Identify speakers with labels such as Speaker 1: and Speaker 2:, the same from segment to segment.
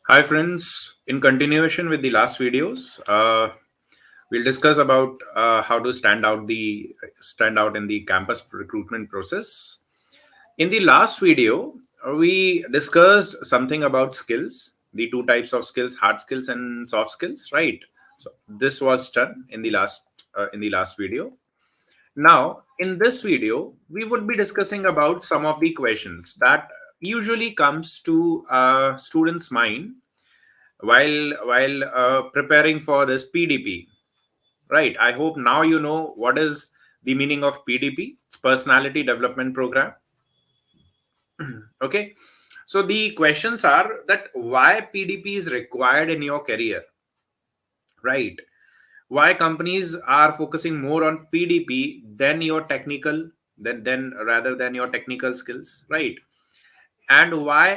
Speaker 1: Hi friends, in continuation with the last videos, we'll discuss about how to stand out in the campus recruitment process. In the last video, we discussed something about skills, the two types of skills, hard skills and soft skills, right? So this was done in the last video. Now, in this video, we would be discussing about some of the questions that usually comes to students' mind while preparing for this PDP. Right. I hope now you know what is the meaning of PDP. It's Personality Development Program. Okay. So the questions are that why PDP is required in your career, right? Why companies are focusing more on PDP than your technical than rather than your technical skills, right? And why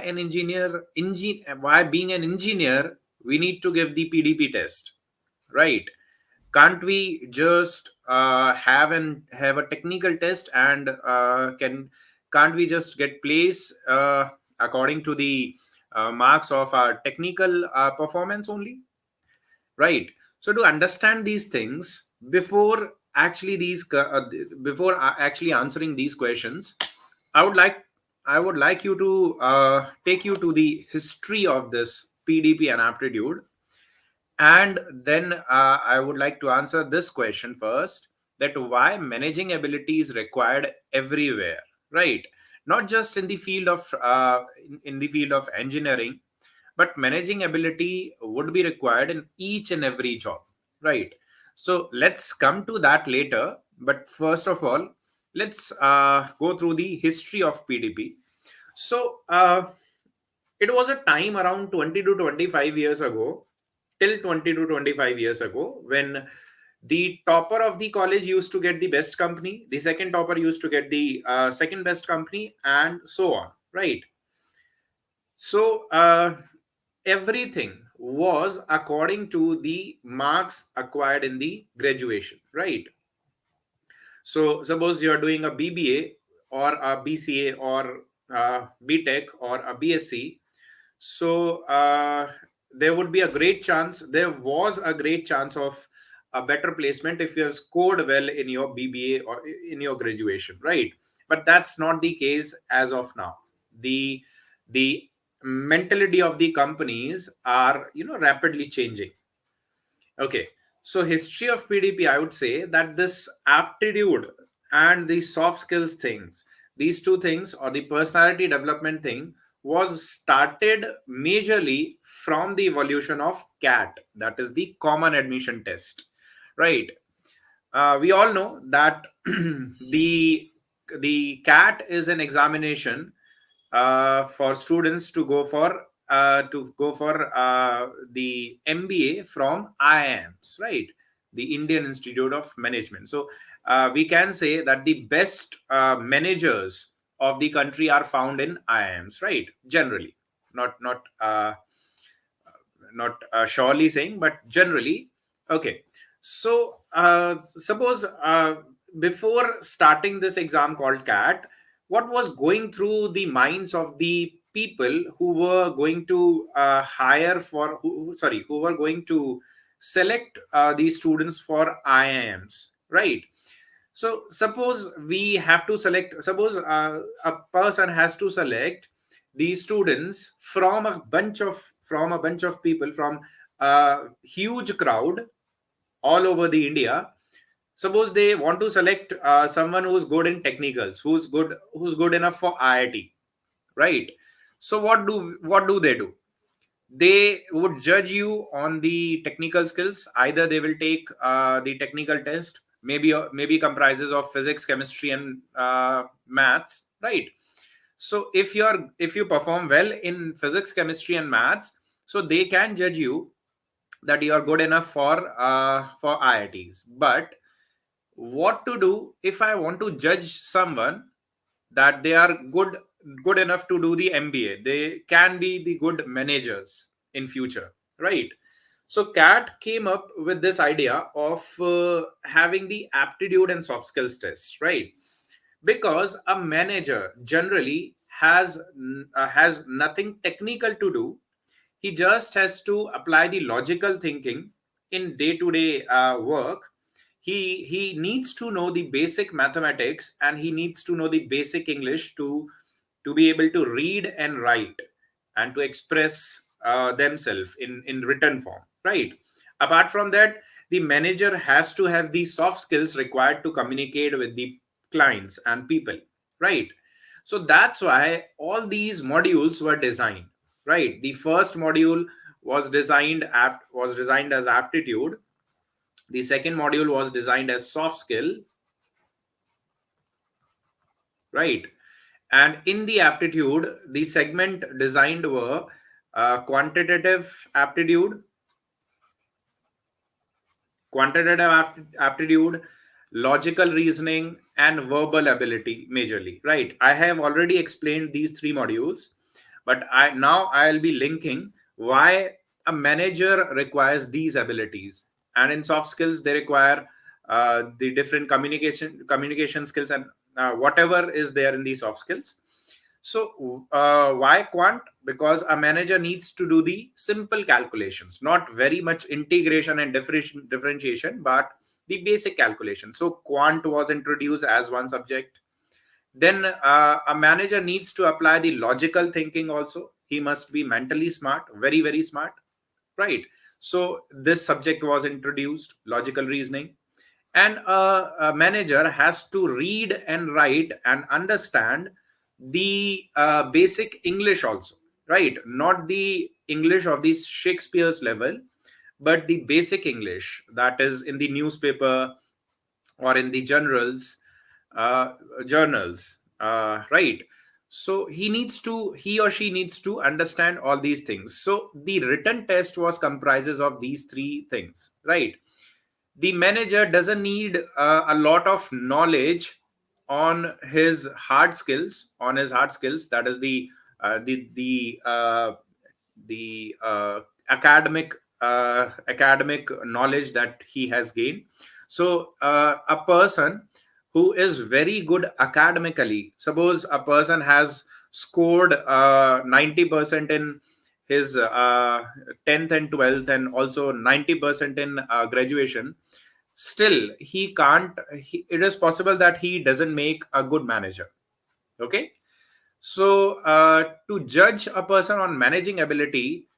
Speaker 1: why being an engineer we need to give the PDP test, right? Can't we just have a technical test and can't we just get place according to the marks of our technical performance only, right? So to understand these things before actually answering these questions, i would like I would like you to take you to the history of this PDP and aptitude, and then I would like to answer this question first, that why managing ability is required everywhere, right? Not just in the field of in the field of engineering, but managing ability would be required in each and every job, right? So let's come to that later. But first of all, let's go through the history of PDP. So it was a time around 20 to 25 years ago, till 20 to 25 years ago, when the topper of the college used to get the best company, the second topper used to get the second best company, and so on, right? So everything was according to the marks acquired in the graduation, right? So suppose you are doing a BBA or a BCA or BTech or a BSc. So there would be a great chance, there was a great chance of a better placement if you have scored well in your BBA or in your graduation, right? But that's not the case as of now. The the mentality of the companies are rapidly changing. Okay. So history of PDP, I would say that this aptitude and the soft skills things, these two things, or the personality development thing, was started majorly from the evolution of CAT, that is the common admission test, right? We all know that the CAT is an examination for students to go for the MBA from IIMs, right? The Indian Institute of Management. So we can say that the best managers of the country are found in IIMs, right? Generally, not not surely saying, but generally. Okay. So suppose before starting this exam called CAT, what was going through the minds of the people who were going to hire for who were going to select these students for IIMs, right? So suppose we have to select, suppose a person has to select these students from a bunch of people, from a huge crowd all over the India. Suppose they want to select someone who's good in technicals, who's good enough for IIT, right? So what do they do? They would judge you on the technical skills. Either they will take the technical test, maybe comprises of physics, chemistry, and maths, right? So if you perform well in physics, chemistry, and maths, so they can judge you that you are good enough for IITs. But what to do if I want to judge someone that they are good enough to do the MBA? They can be the good managers in future, right? So CAT came up with this idea of having the aptitude and soft skills tests, right? Because a manager generally has nothing technical to do. He just has to apply the logical thinking in day to day work. He needs to know the basic mathematics, and he needs to know the basic English to be able to read and write and to express themselves in written form, right? Apart from that, the manager has to have the soft skills required to communicate with the clients and people, right? So that's why all these modules were designed, right? The first module was designed as aptitude. The second module was designed as soft skill, right? And in the aptitude, the segment designed were quantitative aptitude, aptitude, logical reasoning, and verbal ability majorly. Right. I have already explained these three modules, but I'll be linking why a manager requires these abilities, and in soft skills they require the different communication skills and whatever is there in the soft skills. So, why quant? Because a manager needs to do the simple calculations, not very much integration and differentiation, but the basic calculation. So, quant was introduced as one subject. Then, a manager needs to apply the logical thinking also. He must be mentally smart, very, very smart, right? So, this subject was introduced, logical reasoning. And a manager has to read and write and understand the basic English also, right? Not the English of the Shakespeare's level, but the basic English that is in the newspaper or in the uh, journals, right? So he or she needs to understand all these things. So the written test was comprises of these three things, right? The manager doesn't need a lot of knowledge on his hard skills, that is the academic knowledge that he has gained. So a person who is very good academically, suppose a person has scored 90% in his 10th and 12th, and also 90% in graduation, still it is possible that he doesn't make a good manager. Okay. So to judge a person on managing ability,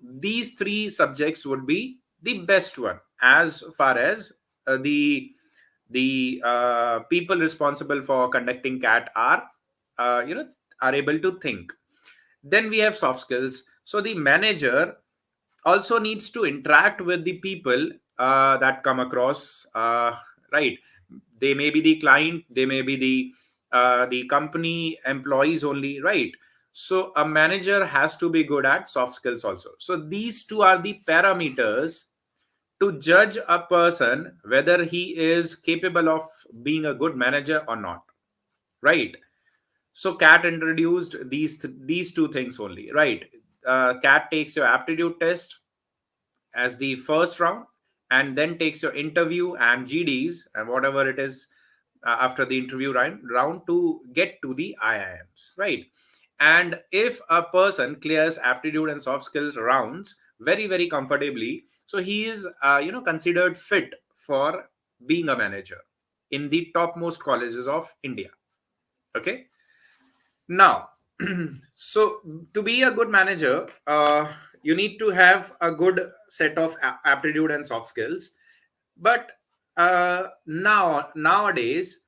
Speaker 1: these three subjects would be the best one, as far as the people responsible for conducting cat uh, you know are able to think. Then we have soft skills. So the manager also needs to interact with the people that come across, right? They may be the client, they may be the company employees only, right? So a manager has to be good at soft skills also. So these two are the parameters to judge a person whether he is capable of being a good manager or not, right? So cat introduced these two things only, right? Cat takes your aptitude test as the first round, and then takes your interview and GDs and whatever it is after the interview round to get to the IIMs, right? And if a person clears aptitude and soft skills rounds very, very comfortably, so he is considered fit for being a manager in the topmost colleges of India. Okay. Now, so to be a good manager, you need to have a good set of aptitude and soft skills. But nowadays,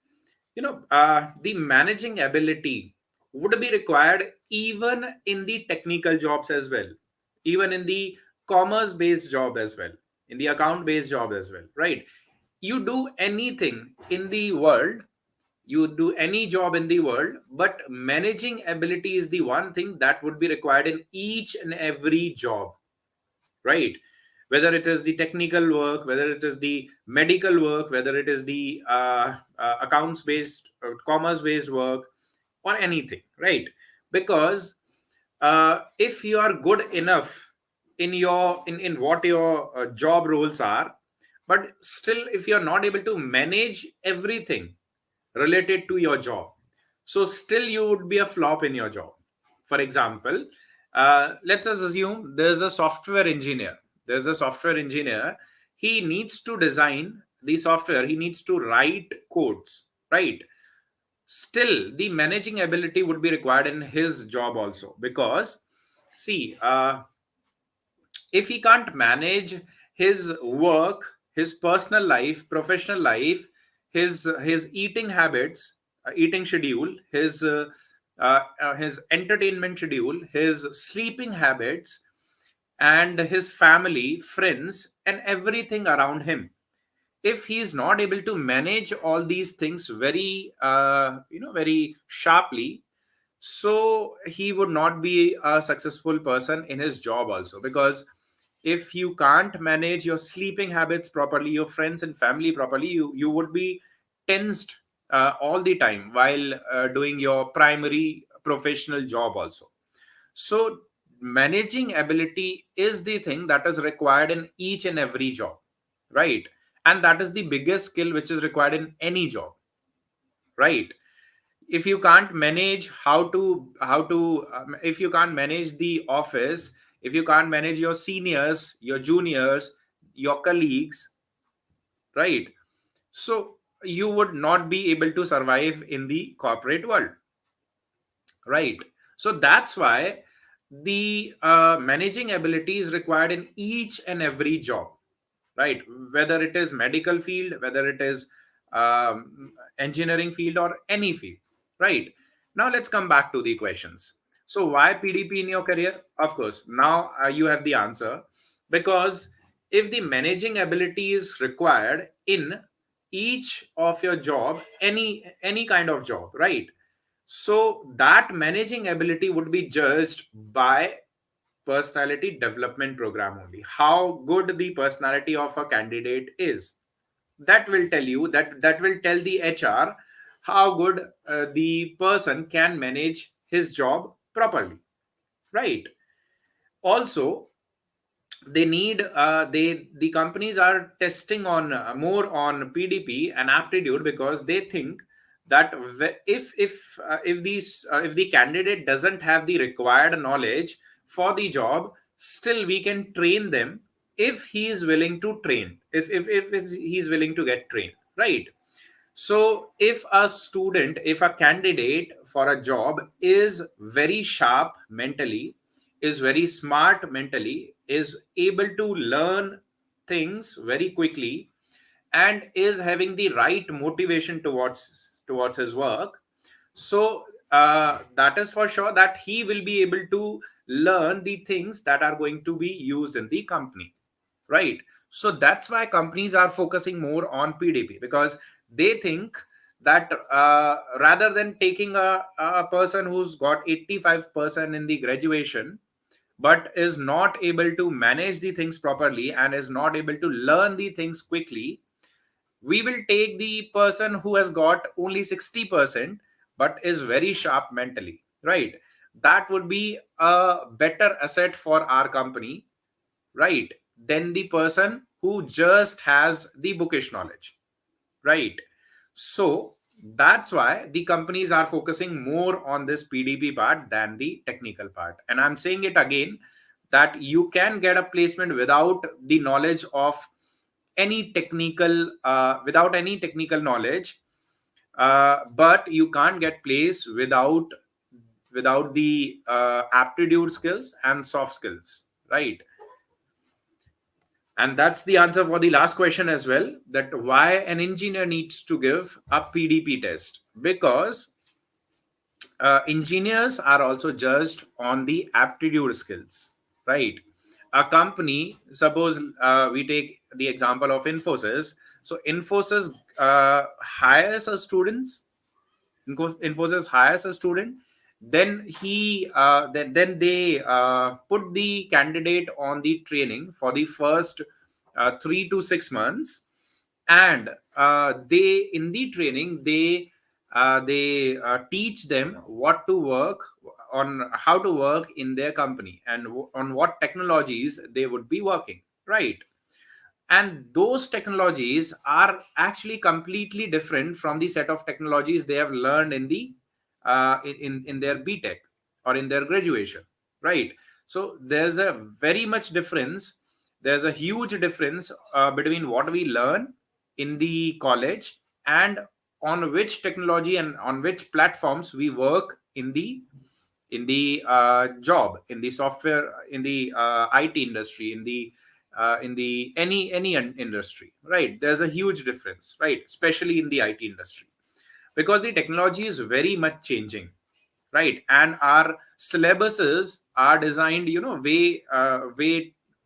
Speaker 1: the managing ability would be required even in the technical jobs as well, even in the commerce based job as well, in the account based job as well, right? You do anything in the world, you do any job in the world, but managing ability is the one thing that would be required in each and every job, right? Whether it is the technical work, whether it is the medical work, whether it is the accounts based commerce based work, or anything, right? Because if you are good enough in what your job roles are, but still if you're not able to manage everything related to your job, so still you would be a flop in your job. For example, Let's just assume there's a software engineer. He needs to design the software, he needs to write codes, right? Still the managing ability would be required in his job also, because see, if he can't manage his work, his personal life, professional life, his eating habits, eating schedule, his entertainment schedule, his sleeping habits, and his family, friends, and everything around him, if he is not able to manage all these things very very sharply, so he would not be a successful person in his job also. Because if you can't manage your sleeping habits properly, your friends and family properly, you would be tensed all the time while doing your primary professional job also. So managing ability is the thing that is required in each and every job, right? And that is the biggest skill which is required in any job, right? If you can't manage if you can't manage the office, if you can't manage your seniors, your juniors, your colleagues, right? So you would not be able to survive in the corporate world, right? So that's why the managing ability is required in each and every job, right? Whether it is medical field, whether it is engineering field, or any field, right? Now let's come back to the questions. So why PDP in your career? Of course, now you have the answer. Because if the managing ability is required in each of your job, any kind of job, right? So that managing ability would be judged by personality development program only. How good the personality of a candidate is, that will tell you, that will tell the HR how good the person can manage his job properly, right? Also, they need they the companies are testing on more on PDP and aptitude, because they think that if the candidate doesn't have the required knowledge for the job, still we can train them, if he is willing to train, if he's willing to get trained, right? So if a candidate for a job is very sharp mentally, is very smart mentally, is able to learn things very quickly, and is having the right motivation towards his work, so that is for sure that he will be able to learn the things that are going to be used in the company, right? So that's why companies are focusing more on PDP, because they think that rather than taking a person who's got 85% in the graduation, but is not able to manage the things properly and is not able to learn the things quickly, we will take the person who has got only 60% but is very sharp mentally, right? That would be a better asset for our company, right, than the person who just has the bookish knowledge, right? So that's why the companies are focusing more on this PDP part than the technical part. And I'm saying it again, that you can get a placement without the knowledge of any technical without any technical knowledge, but you can't get placed without the aptitude skills and soft skills, right? And that's the answer for the last question as well, that why an engineer needs to give a PDP test. Because engineers are also judged on the aptitude skills, right? A company, suppose we take the example of Infosys. So Infosys hires a students, Infosys hires a student, then then they put the candidate on the training for the first 3 to 6 months, and they in the training they teach them what to work on, how to work in their company, and on what technologies they would be working, right? And those technologies are actually completely different from the set of technologies they have learned in the in their BTech or in their graduation, right? So there's a very much difference. There's a huge difference between what we learn in the college and on which technology and on which platforms we work in the job, in the software, in the IT industry, in the any industry, right? There's a huge difference, right? Especially in the IT industry, because the technology is very much changing, right? And our syllabuses are designed, way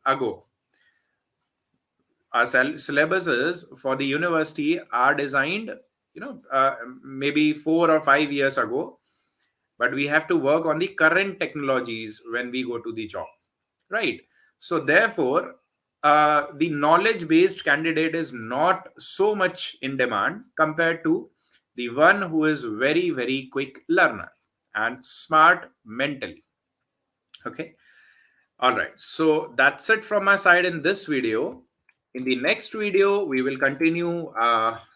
Speaker 1: ago. Our syllabuses for the university are designed, maybe 4 or 5 years ago, but we have to work on the current technologies when we go to the job, right? So therefore, the knowledge based candidate is not so much in demand compared to the one who is very very quick learner and smart mentally. Okay. All right, so that's it from my side in this video. In the next video, we will continue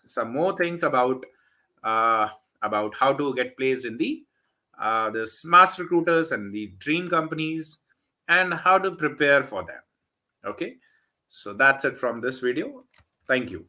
Speaker 1: some more things uh, about how to get placed in the mass recruiters and the dream companies, and how to prepare for them. Okay, so that's it from this video. Thank you.